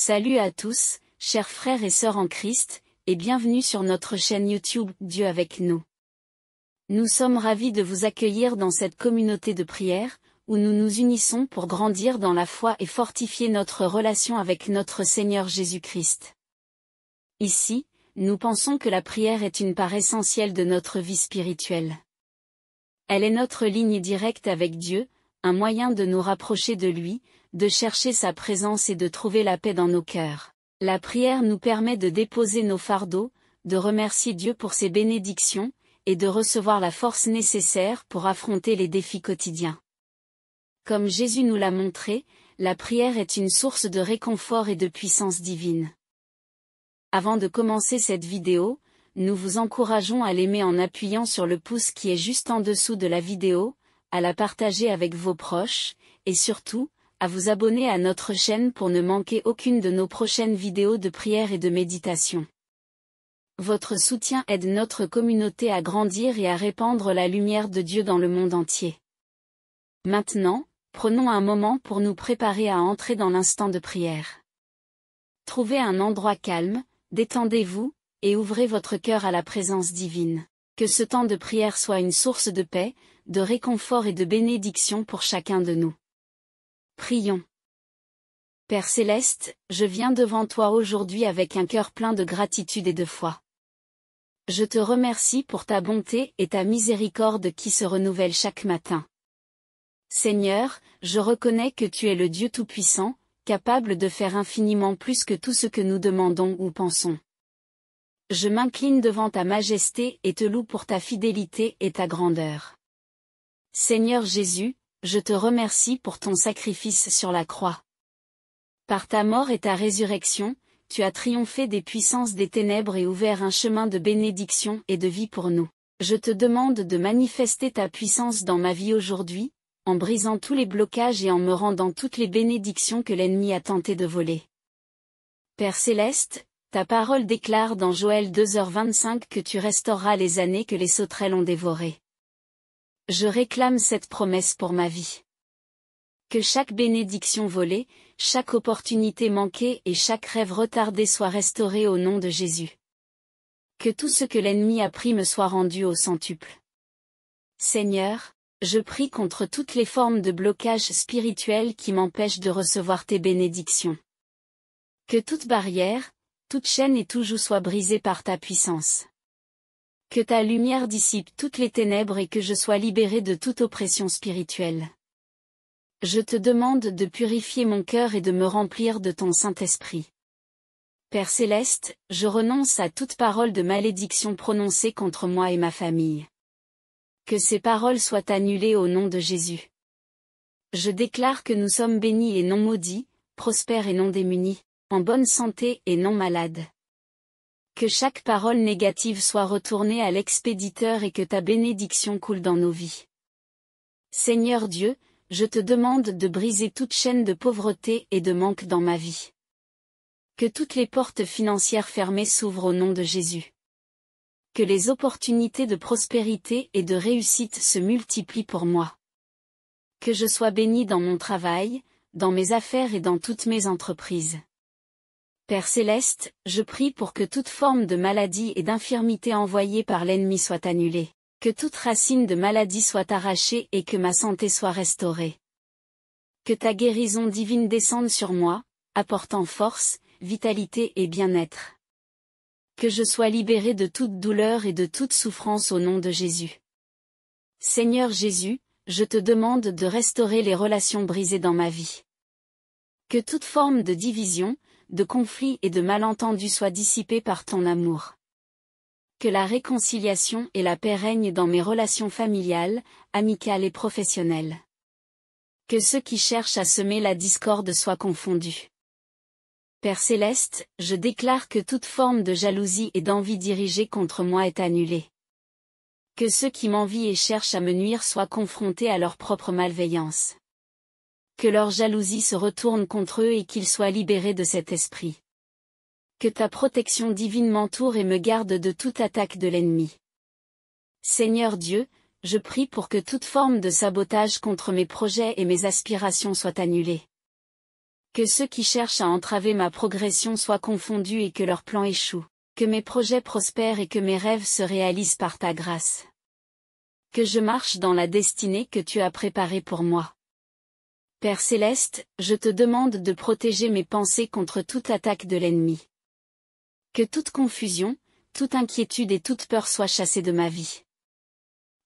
Salut à tous, chers frères et sœurs en Christ, et bienvenue sur notre chaîne YouTube Dieu avec nous. Nous sommes ravis de vous accueillir dans cette communauté de prière, où nous nous unissons pour grandir dans la foi et fortifier notre relation avec notre Seigneur Jésus-Christ. Ici, nous pensons que la prière est une part essentielle de notre vie spirituelle. Elle est notre ligne directe avec Dieu, un moyen de nous rapprocher de lui, de chercher sa présence et de trouver la paix dans nos cœurs. La prière nous permet de déposer nos fardeaux, de remercier Dieu pour ses bénédictions, et de recevoir la force nécessaire pour affronter les défis quotidiens. Comme Jésus nous l'a montré, la prière est une source de réconfort et de puissance divine. Avant de commencer cette vidéo, nous vous encourageons à l'aimer en appuyant sur le pouce qui est juste en dessous de la vidéo, à la partager avec vos proches, et surtout, à vous abonner à notre chaîne pour ne manquer aucune de nos prochaines vidéos de prière et de méditation. Votre soutien aide notre communauté à grandir et à répandre la lumière de Dieu dans le monde entier. Maintenant, prenons un moment pour nous préparer à entrer dans l'instant de prière. Trouvez un endroit calme, détendez-vous, et ouvrez votre cœur à la présence divine. Que ce temps de prière soit une source de paix, de réconfort et de bénédiction pour chacun de nous. Prions. Père Céleste, je viens devant toi aujourd'hui avec un cœur plein de gratitude et de foi. Je te remercie pour ta bonté et ta miséricorde qui se renouvellent chaque matin. Seigneur, je reconnais que tu es le Dieu Tout-Puissant, capable de faire infiniment plus que tout ce que nous demandons ou pensons. Je m'incline devant ta majesté et te loue pour ta fidélité et ta grandeur. Seigneur Jésus, je te remercie pour ton sacrifice sur la croix. Par ta mort et ta résurrection, tu as triomphé des puissances des ténèbres et ouvert un chemin de bénédiction et de vie pour nous. Je te demande de manifester ta puissance dans ma vie aujourd'hui, en brisant tous les blocages et en me rendant toutes les bénédictions que l'ennemi a tenté de voler. Père Céleste, ta parole déclare dans Joël 2h25 que tu restaureras les années que les sauterelles ont dévorées. Je réclame cette promesse pour ma vie. Que chaque bénédiction volée, chaque opportunité manquée et chaque rêve retardé soit restauré au nom de Jésus. Que tout ce que l'ennemi a pris me soit rendu au centuple. Seigneur, je prie contre toutes les formes de blocage spirituel qui m'empêchent de recevoir tes bénédictions. Que toute barrière, toute chaîne et tout joug soit brisée par ta puissance. Que ta lumière dissipe toutes les ténèbres et que je sois libéré de toute oppression spirituelle. Je te demande de purifier mon cœur et de me remplir de ton Saint-Esprit. Père Céleste, je renonce à toute parole de malédiction prononcée contre moi et ma famille. Que ces paroles soient annulées au nom de Jésus. Je déclare que nous sommes bénis et non maudits, prospères et non démunis, en bonne santé et non malades. Que chaque parole négative soit retournée à l'expéditeur et que ta bénédiction coule dans nos vies. Seigneur Dieu, je te demande de briser toute chaîne de pauvreté et de manque dans ma vie. Que toutes les portes financières fermées s'ouvrent au nom de Jésus. Que les opportunités de prospérité et de réussite se multiplient pour moi. Que je sois béni dans mon travail, dans mes affaires et dans toutes mes entreprises. Père Céleste, je prie pour que toute forme de maladie et d'infirmité envoyée par l'ennemi soit annulée, que toute racine de maladie soit arrachée et que ma santé soit restaurée. Que ta guérison divine descende sur moi, apportant force, vitalité et bien-être. Que je sois libéré de toute douleur et de toute souffrance au nom de Jésus. Seigneur Jésus, je te demande de restaurer les relations brisées dans ma vie. Que toute forme de division, de conflit et de malentendu soient dissipés par ton amour. Que la réconciliation et la paix règnent dans mes relations familiales, amicales et professionnelles. Que ceux qui cherchent à semer la discorde soient confondus. Père Céleste, je déclare que toute forme de jalousie et d'envie dirigée contre moi est annulée. Que ceux qui m'envient et cherchent à me nuire soient confrontés à leur propre malveillance. Que leur jalousie se retourne contre eux et qu'ils soient libérés de cet esprit. Que ta protection divine m'entoure et me garde de toute attaque de l'ennemi. Seigneur Dieu, je prie pour que toute forme de sabotage contre mes projets et mes aspirations soit annulée. Que ceux qui cherchent à entraver ma progression soient confondus et que leurs plans échouent. Que mes projets prospèrent et que mes rêves se réalisent par ta grâce. Que je marche dans la destinée que tu as préparée pour moi. Père céleste, je te demande de protéger mes pensées contre toute attaque de l'ennemi. Que toute confusion, toute inquiétude et toute peur soient chassées de ma vie.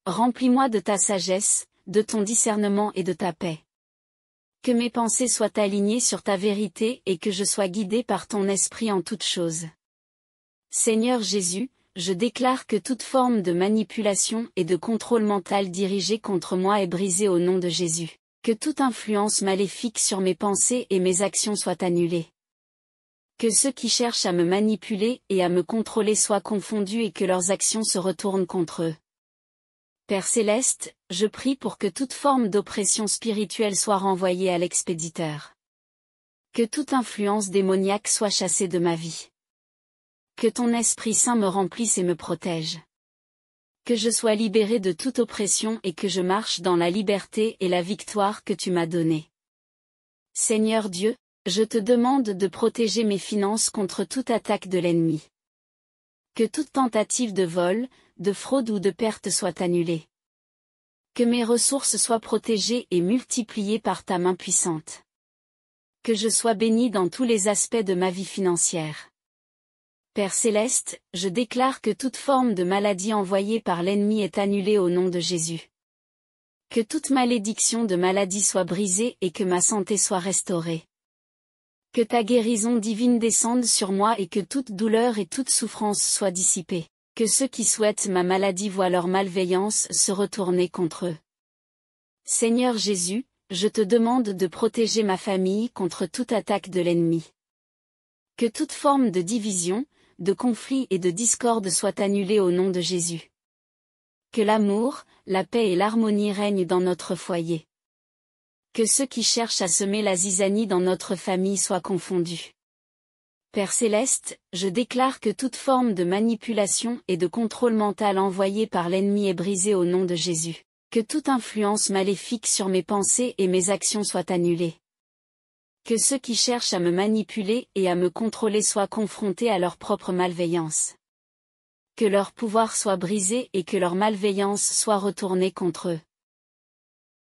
Remplis-moi de ta sagesse, de ton discernement et de ta paix. Que mes pensées soient alignées sur ta vérité et que je sois guidé par ton esprit en toutes choses. Seigneur Jésus, je déclare que toute forme de manipulation et de contrôle mental dirigé contre moi est brisée au nom de Jésus. Que toute influence maléfique sur mes pensées et mes actions soit annulée. Que ceux qui cherchent à me manipuler et à me contrôler soient confondus et que leurs actions se retournent contre eux. Père céleste, je prie pour que toute forme d'oppression spirituelle soit renvoyée à l'expéditeur. Que toute influence démoniaque soit chassée de ma vie. Que ton Esprit Saint me remplisse et me protège. Que je sois libéré de toute oppression et que je marche dans la liberté et la victoire que tu m'as donnée. Seigneur Dieu, je te demande de protéger mes finances contre toute attaque de l'ennemi. Que toute tentative de vol, de fraude ou de perte soit annulée. Que mes ressources soient protégées et multipliées par ta main puissante. Que je sois béni dans tous les aspects de ma vie financière. Père céleste, je déclare que toute forme de maladie envoyée par l'ennemi est annulée au nom de Jésus. Que toute malédiction de maladie soit brisée et que ma santé soit restaurée. Que ta guérison divine descende sur moi et que toute douleur et toute souffrance soient dissipées. Que ceux qui souhaitent ma maladie voient leur malveillance se retourner contre eux. Seigneur Jésus, je te demande de protéger ma famille contre toute attaque de l'ennemi. Que toute forme de division, de conflit et de discorde soit annulée au nom de Jésus. Que l'amour, la paix et l'harmonie règnent dans notre foyer. Que ceux qui cherchent à semer la zizanie dans notre famille soient confondus. Père céleste, je déclare que toute forme de manipulation et de contrôle mental envoyé par l'ennemi est brisée au nom de Jésus. Que toute influence maléfique sur mes pensées et mes actions soit annulée. Que ceux qui cherchent à me manipuler et à me contrôler soient confrontés à leur propre malveillance. Que leur pouvoir soit brisé et que leur malveillance soit retournée contre eux.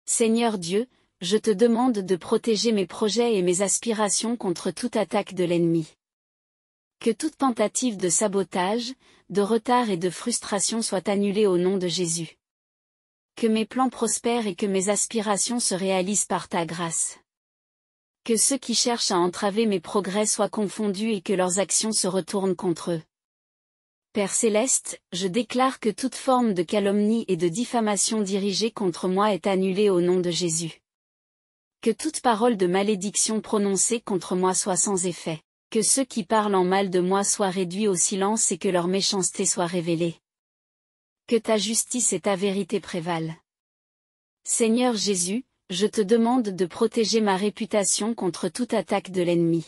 Seigneur Dieu, je te demande de protéger mes projets et mes aspirations contre toute attaque de l'ennemi. Que toute tentative de sabotage, de retard et de frustration soit annulée au nom de Jésus. Que mes plans prospèrent et que mes aspirations se réalisent par ta grâce. Que ceux qui cherchent à entraver mes progrès soient confondus et que leurs actions se retournent contre eux. Père céleste, je déclare que toute forme de calomnie et de diffamation dirigée contre moi est annulée au nom de Jésus. Que toute parole de malédiction prononcée contre moi soit sans effet. Que ceux qui parlent en mal de moi soient réduits au silence et que leur méchanceté soit révélée. Que ta justice et ta vérité prévalent. Seigneur Jésus, je te demande de protéger ma réputation contre toute attaque de l'ennemi.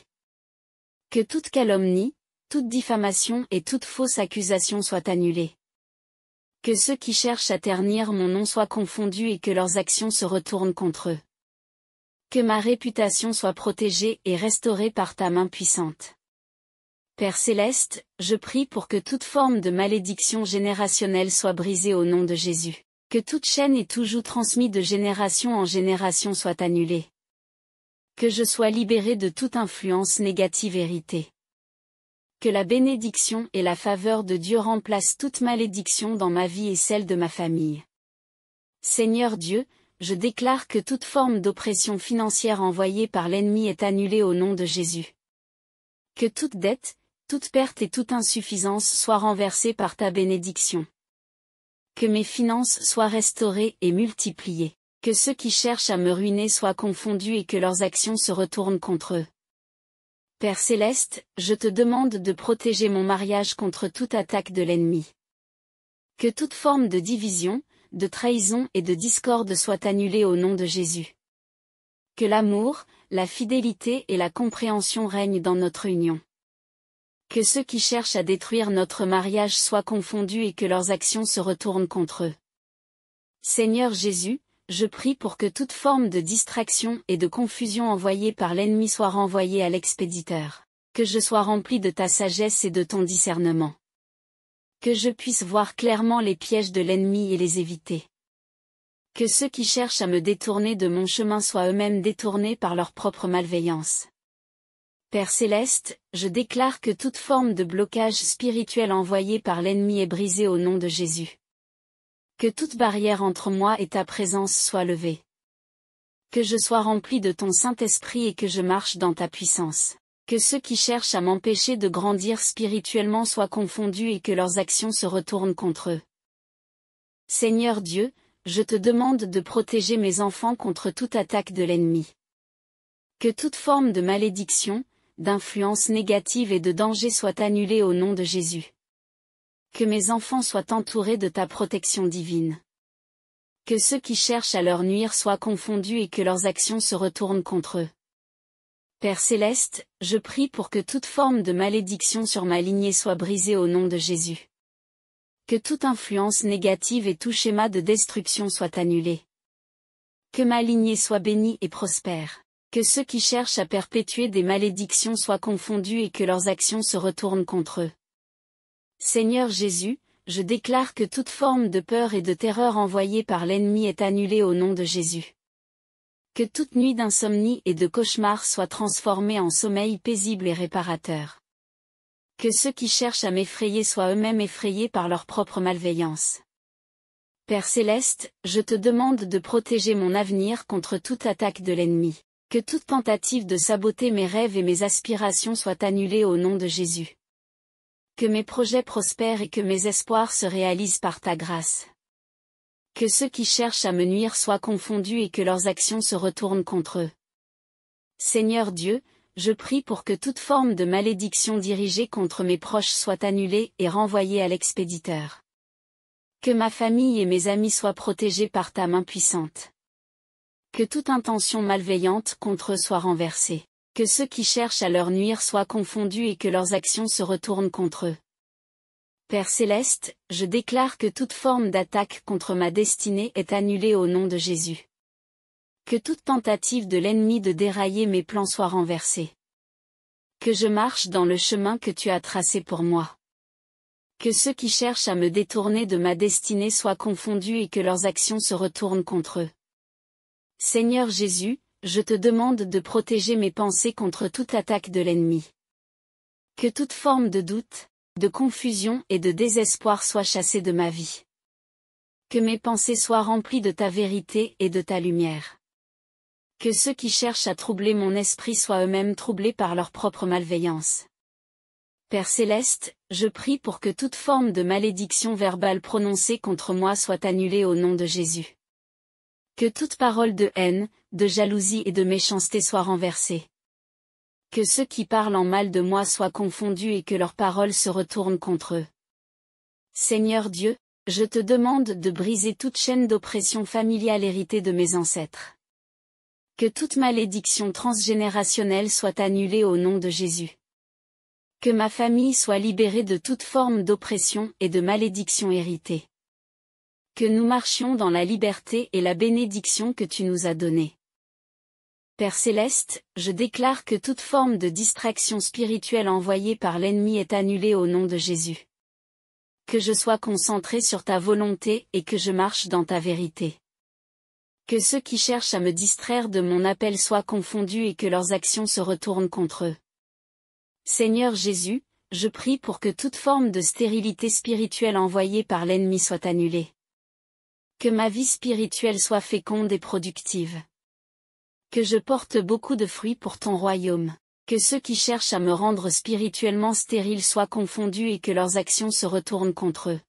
Que toute calomnie, toute diffamation et toute fausse accusation soient annulées. Que ceux qui cherchent à ternir mon nom soient confondus et que leurs actions se retournent contre eux. Que ma réputation soit protégée et restaurée par ta main puissante. Père céleste, je prie pour que toute forme de malédiction générationnelle soit brisée au nom de Jésus. Que toute chaîne et tout joug transmis de génération en génération soit annulée. Que je sois libéré de toute influence négative héritée. Que la bénédiction et la faveur de Dieu remplacent toute malédiction dans ma vie et celle de ma famille. Seigneur Dieu, je déclare que toute forme d'oppression financière envoyée par l'ennemi est annulée au nom de Jésus. Que toute dette, toute perte et toute insuffisance soient renversées par ta bénédiction. Que mes finances soient restaurées et multipliées. Que ceux qui cherchent à me ruiner soient confondus et que leurs actions se retournent contre eux. Père céleste, je te demande de protéger mon mariage contre toute attaque de l'ennemi. Que toute forme de division, de trahison et de discorde soit annulée au nom de Jésus. Que l'amour, la fidélité et la compréhension règnent dans notre union. Que ceux qui cherchent à détruire notre mariage soient confondus et que leurs actions se retournent contre eux. Seigneur Jésus, je prie pour que toute forme de distraction et de confusion envoyée par l'ennemi soit renvoyée à l'expéditeur. Que je sois rempli de ta sagesse et de ton discernement. Que je puisse voir clairement les pièges de l'ennemi et les éviter. Que ceux qui cherchent à me détourner de mon chemin soient eux-mêmes détournés par leur propre malveillance. Père céleste, je déclare que toute forme de blocage spirituel envoyé par l'ennemi est brisée au nom de Jésus. Que toute barrière entre moi et ta présence soit levée. Que je sois rempli de ton Saint-Esprit et que je marche dans ta puissance. Que ceux qui cherchent à m'empêcher de grandir spirituellement soient confondus et que leurs actions se retournent contre eux. Seigneur Dieu, je te demande de protéger mes enfants contre toute attaque de l'ennemi. Que toute forme de malédiction, d'influence négative et de danger soit annulée au nom de Jésus. Que mes enfants soient entourés de ta protection divine. Que ceux qui cherchent à leur nuire soient confondus et que leurs actions se retournent contre eux. Père céleste, je prie pour que toute forme de malédiction sur ma lignée soit brisée au nom de Jésus. Que toute influence négative et tout schéma de destruction soit annulé. Que ma lignée soit bénie et prospère. Que ceux qui cherchent à perpétuer des malédictions soient confondus et que leurs actions se retournent contre eux. Seigneur Jésus, je déclare que toute forme de peur et de terreur envoyée par l'ennemi est annulée au nom de Jésus. Que toute nuit d'insomnie et de cauchemar soit transformée en sommeil paisible et réparateur. Que ceux qui cherchent à m'effrayer soient eux-mêmes effrayés par leur propre malveillance. Père céleste, je te demande de protéger mon avenir contre toute attaque de l'ennemi. Que toute tentative de saboter mes rêves et mes aspirations soit annulée au nom de Jésus. Que mes projets prospèrent et que mes espoirs se réalisent par ta grâce. Que ceux qui cherchent à me nuire soient confondus et que leurs actions se retournent contre eux. Seigneur Dieu, je prie pour que toute forme de malédiction dirigée contre mes proches soit annulée et renvoyée à l'expéditeur. Que ma famille et mes amis soient protégés par ta main puissante. Que toute intention malveillante contre eux soit renversée. Que ceux qui cherchent à leur nuire soient confondus et que leurs actions se retournent contre eux. Père céleste, je déclare que toute forme d'attaque contre ma destinée est annulée au nom de Jésus. Que toute tentative de l'ennemi de dérailler mes plans soit renversée. Que je marche dans le chemin que tu as tracé pour moi. Que ceux qui cherchent à me détourner de ma destinée soient confondus et que leurs actions se retournent contre eux. Seigneur Jésus, je te demande de protéger mes pensées contre toute attaque de l'ennemi. Que toute forme de doute, de confusion et de désespoir soit chassée de ma vie. Que mes pensées soient remplies de ta vérité et de ta lumière. Que ceux qui cherchent à troubler mon esprit soient eux-mêmes troublés par leur propre malveillance. Père céleste, je prie pour que toute forme de malédiction verbale prononcée contre moi soit annulée au nom de Jésus. Que toute parole de haine, de jalousie et de méchanceté soit renversée. Que ceux qui parlent en mal de moi soient confondus et que leurs paroles se retournent contre eux. Seigneur Dieu, je te demande de briser toute chaîne d'oppression familiale héritée de mes ancêtres. Que toute malédiction transgénérationnelle soit annulée au nom de Jésus. Que ma famille soit libérée de toute forme d'oppression et de malédiction héritée. Que nous marchions dans la liberté et la bénédiction que tu nous as donnée. Père céleste, je déclare que toute forme de distraction spirituelle envoyée par l'ennemi est annulée au nom de Jésus. Que je sois concentré sur ta volonté et que je marche dans ta vérité. Que ceux qui cherchent à me distraire de mon appel soient confondus et que leurs actions se retournent contre eux. Seigneur Jésus, je prie pour que toute forme de stérilité spirituelle envoyée par l'ennemi soit annulée. Que ma vie spirituelle soit féconde et productive. Que je porte beaucoup de fruits pour ton royaume. Que ceux qui cherchent à me rendre spirituellement stérile soient confondus et que leurs actions se retournent contre eux.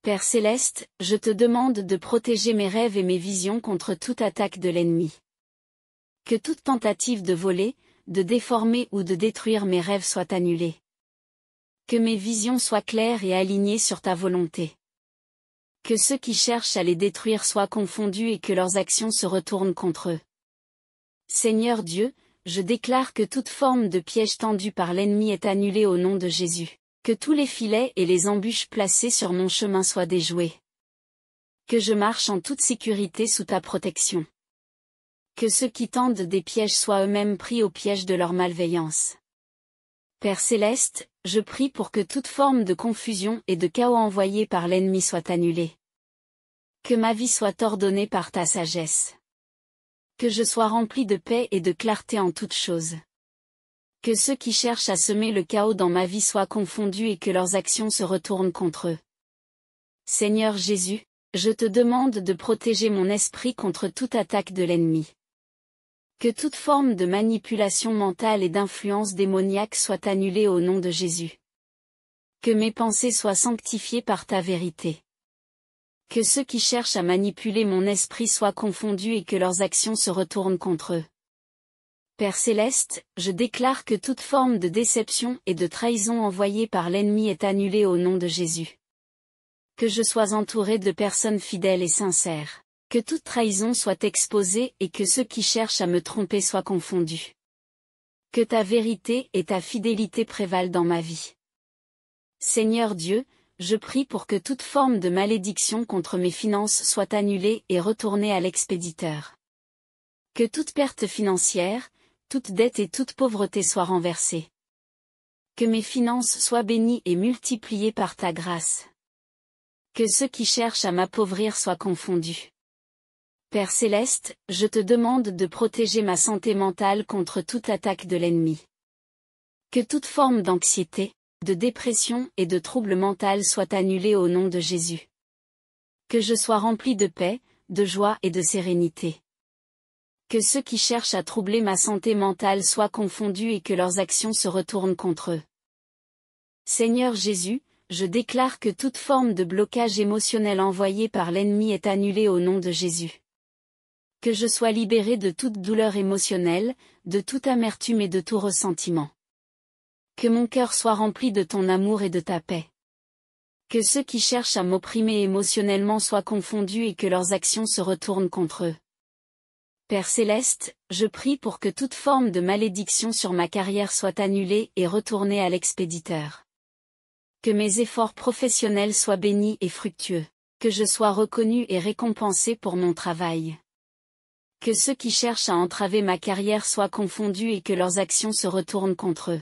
Père céleste, je te demande de protéger mes rêves et mes visions contre toute attaque de l'ennemi. Que toute tentative de voler, de déformer ou de détruire mes rêves soit annulée. Que mes visions soient claires et alignées sur ta volonté. Que ceux qui cherchent à les détruire soient confondus et que leurs actions se retournent contre eux. Seigneur Dieu, je déclare que toute forme de piège tendu par l'ennemi est annulée au nom de Jésus. Que tous les filets et les embûches placés sur mon chemin soient déjoués. Que je marche en toute sécurité sous ta protection. Que ceux qui tendent des pièges soient eux-mêmes pris au piège de leur malveillance. Père céleste, je prie pour que toute forme de confusion et de chaos envoyé par l'ennemi soit annulée. Que ma vie soit ordonnée par ta sagesse. Que je sois rempli de paix et de clarté en toutes choses. Que ceux qui cherchent à semer le chaos dans ma vie soient confondus et que leurs actions se retournent contre eux. Seigneur Jésus, je te demande de protéger mon esprit contre toute attaque de l'ennemi. Que toute forme de manipulation mentale et d'influence démoniaque soit annulée au nom de Jésus. Que mes pensées soient sanctifiées par ta vérité. Que ceux qui cherchent à manipuler mon esprit soient confondus et que leurs actions se retournent contre eux. Père céleste, je déclare que toute forme de déception et de trahison envoyée par l'ennemi est annulée au nom de Jésus. Que je sois entouré de personnes fidèles et sincères. Que toute trahison soit exposée et que ceux qui cherchent à me tromper soient confondus. Que ta vérité et ta fidélité prévalent dans ma vie. Seigneur Dieu, je prie pour que toute forme de malédiction contre mes finances soit annulée et retournée à l'expéditeur. Que toute perte financière, toute dette et toute pauvreté soient renversées. Que mes finances soient bénies et multipliées par ta grâce. Que ceux qui cherchent à m'appauvrir soient confondus. Père céleste, je te demande de protéger ma santé mentale contre toute attaque de l'ennemi. Que toute forme d'anxiété, de dépression et de trouble mental soit annulée au nom de Jésus. Que je sois rempli de paix, de joie et de sérénité. Que ceux qui cherchent à troubler ma santé mentale soient confondus et que leurs actions se retournent contre eux. Seigneur Jésus, je déclare que toute forme de blocage émotionnel envoyé par l'ennemi est annulée au nom de Jésus. Que je sois libéré de toute douleur émotionnelle, de toute amertume et de tout ressentiment. Que mon cœur soit rempli de ton amour et de ta paix. Que ceux qui cherchent à m'opprimer émotionnellement soient confondus et que leurs actions se retournent contre eux. Père céleste, je prie pour que toute forme de malédiction sur ma carrière soit annulée et retournée à l'expéditeur. Que mes efforts professionnels soient bénis et fructueux. Que je sois reconnu et récompensé pour mon travail. Que ceux qui cherchent à entraver ma carrière soient confondus et que leurs actions se retournent contre eux.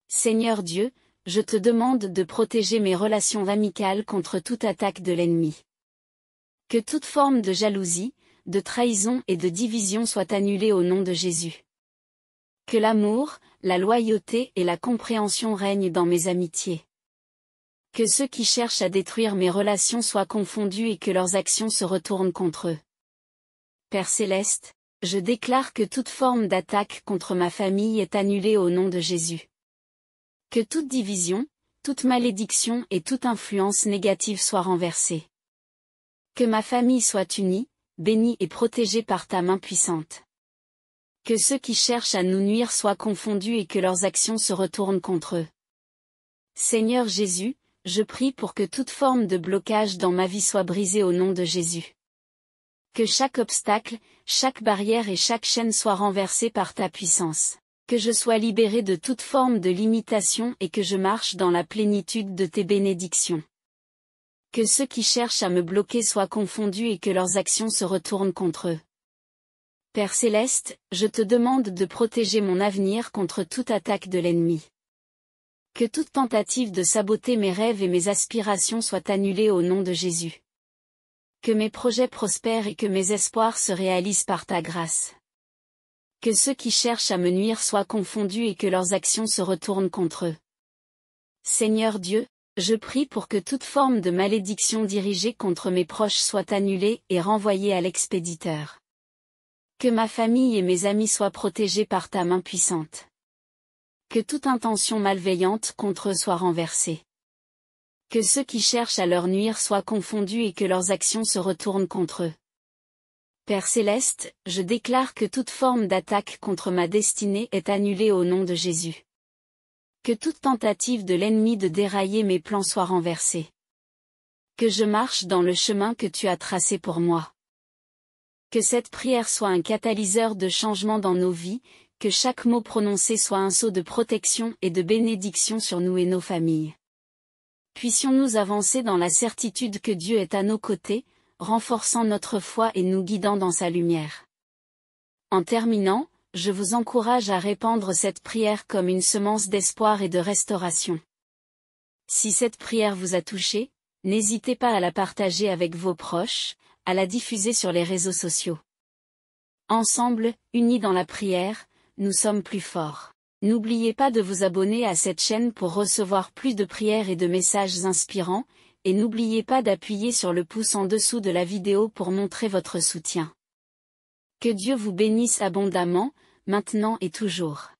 Seigneur Dieu, je te demande de protéger mes relations amicales contre toute attaque de l'ennemi. Que toute forme de jalousie, de trahison et de division soit annulée au nom de Jésus. Que l'amour, la loyauté et la compréhension règnent dans mes amitiés. Que ceux qui cherchent à détruire mes relations soient confondus et que leurs actions se retournent contre eux. Père céleste, je déclare que toute forme d'attaque contre ma famille est annulée au nom de Jésus. Que toute division, toute malédiction et toute influence négative soient renversées. Que ma famille soit unie, bénie et protégée par ta main puissante. Que ceux qui cherchent à nous nuire soient confondus et que leurs actions se retournent contre eux. Seigneur Jésus, je prie pour que toute forme de blocage dans ma vie soit brisée au nom de Jésus. Que chaque obstacle, chaque barrière et chaque chaîne soient renversées par ta puissance. Que je sois libéré de toute forme de limitation et que je marche dans la plénitude de tes bénédictions. Que ceux qui cherchent à me bloquer soient confondus et que leurs actions se retournent contre eux. Père céleste, je te demande de protéger mon avenir contre toute attaque de l'ennemi. Que toute tentative de saboter mes rêves et mes aspirations soit annulée au nom de Jésus. Que mes projets prospèrent et que mes espoirs se réalisent par ta grâce. Que ceux qui cherchent à me nuire soient confondus et que leurs actions se retournent contre eux. Seigneur Dieu, je prie pour que toute forme de malédiction dirigée contre mes proches soit annulée et renvoyée à l'expéditeur. Que ma famille et mes amis soient protégés par ta main puissante. Que toute intention malveillante contre eux soit renversée. Que ceux qui cherchent à leur nuire soient confondus et que leurs actions se retournent contre eux. Père céleste, je déclare que toute forme d'attaque contre ma destinée est annulée au nom de Jésus. Que toute tentative de l'ennemi de dérailler mes plans soit renversée. Que je marche dans le chemin que tu as tracé pour moi. Que cette prière soit un catalyseur de changement dans nos vies, que chaque mot prononcé soit un sceau de protection et de bénédiction sur nous et nos familles. Puissions-nous avancer dans la certitude que Dieu est à nos côtés, renforçant notre foi et nous guidant dans sa lumière. En terminant, je vous encourage à répandre cette prière comme une semence d'espoir et de restauration. Si cette prière vous a touché, n'hésitez pas à la partager avec vos proches, à la diffuser sur les réseaux sociaux. Ensemble, unis dans la prière, nous sommes plus forts. N'oubliez pas de vous abonner à cette chaîne pour recevoir plus de prières et de messages inspirants, et n'oubliez pas d'appuyer sur le pouce en dessous de la vidéo pour montrer votre soutien. Que Dieu vous bénisse abondamment, maintenant et toujours.